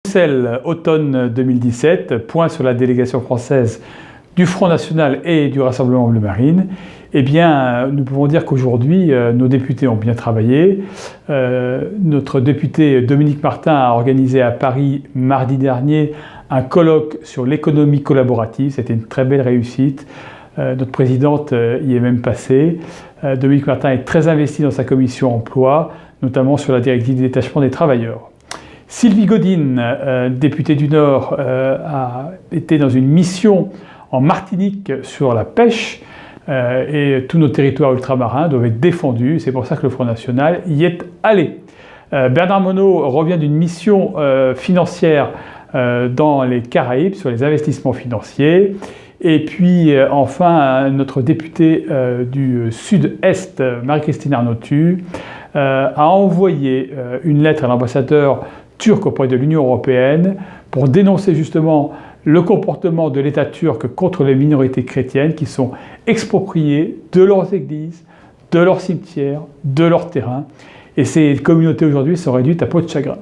Bruxelles, automne 2017, point sur la délégation française du Front National et du Rassemblement Bleu Marine. Eh bien, nous pouvons dire qu'aujourd'hui, nos députés ont bien travaillé. Notre député Dominique Martin a organisé à Paris, mardi dernier, un colloque sur l'économie collaborative. C'était une très belle réussite. Notre présidente y est même passée. Dominique Martin est très investi dans sa commission emploi, notamment sur la directive du détachement des travailleurs. Sylvie Godine, députée du Nord, a été dans une mission en Martinique sur la pêche et tous nos territoires ultramarins doivent être défendus. C'est pour ça que le Front National y est allé. Bernard Monod revient d'une mission financière dans les Caraïbes sur les investissements financiers. Et puis enfin, notre députée du Sud-Est, Marie-Christine Arnautu, a envoyé une lettre à l'ambassadeur turc auprès de l'Union européenne pour dénoncer justement le comportement de l'État turc contre les minorités chrétiennes qui sont expropriées de leurs églises, de leurs cimetières, de leurs terrains. Et ces communautés aujourd'hui sont réduites à peau de chagrin.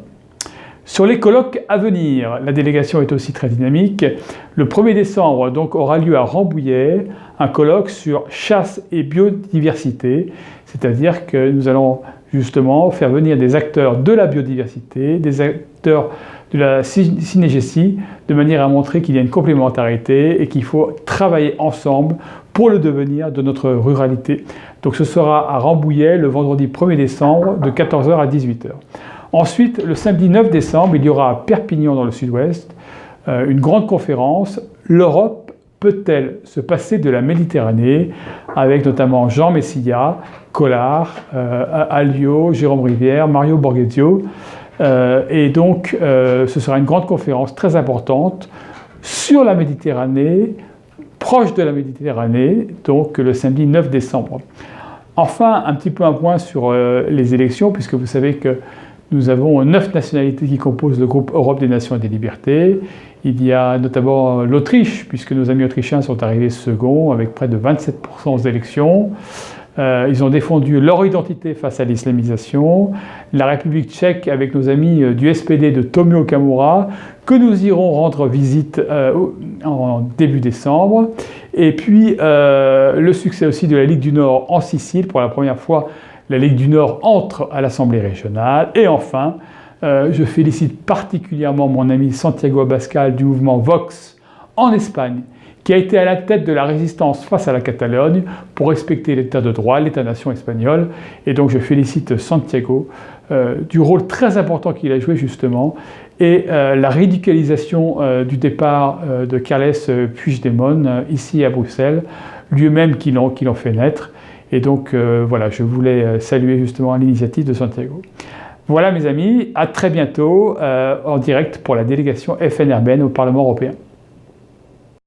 Sur les colloques à venir, la délégation est aussi très dynamique. Le 1er décembre donc, aura lieu à Rambouillet un colloque sur chasse et biodiversité, c'est-à-dire que nous allons justement faire venir des acteurs de la biodiversité, des acteurs de la synégétie, de manière à montrer qu'il y a une complémentarité et qu'il faut travailler ensemble pour le devenir de notre ruralité. Donc ce sera à Rambouillet le vendredi 1er décembre de 14 h à 18 h. Ensuite, le samedi 9 décembre, il y aura à Perpignan dans le sud-ouest une grande conférence « L'Europe peut-elle se passer de la Méditerranée ?» avec notamment Jean Messia, Collard, Alliot, Jérôme Rivière, Mario Borghezio. Et donc, ce sera une grande conférence très importante sur la Méditerranée, proche de la Méditerranée, donc le samedi 9 décembre. Enfin, un petit peu un point sur les élections, puisque vous savez que nous avons 9 nationalités qui composent le groupe Europe des Nations et des Libertés. Il y a notamment l'Autriche, puisque nos amis autrichiens sont arrivés second, avec près de 27% aux élections. Ils ont défendu leur identité face à l'islamisation. La République tchèque avec nos amis du SPD de Tomio Okamura, que nous irons rendre visite en début décembre. Et puis le succès aussi de la Ligue du Nord en Sicile. Pour la première fois, la Ligue du Nord entre à l'Assemblée régionale. Et enfin, je félicite particulièrement mon ami Santiago Abascal du mouvement Vox en Espagne, qui a été à la tête de la résistance face à la Catalogne pour respecter l'état de droit, l'état-nation espagnol. Et donc je félicite Santiago du rôle très important qu'il a joué justement et la ridiculisation du départ de Carles Puigdemont ici à Bruxelles, lui-même qui l'ont fait naître. Et donc voilà, je voulais saluer justement l'initiative de Santiago. Voilà mes amis, à très bientôt en direct pour la délégation FN-RBN au Parlement européen.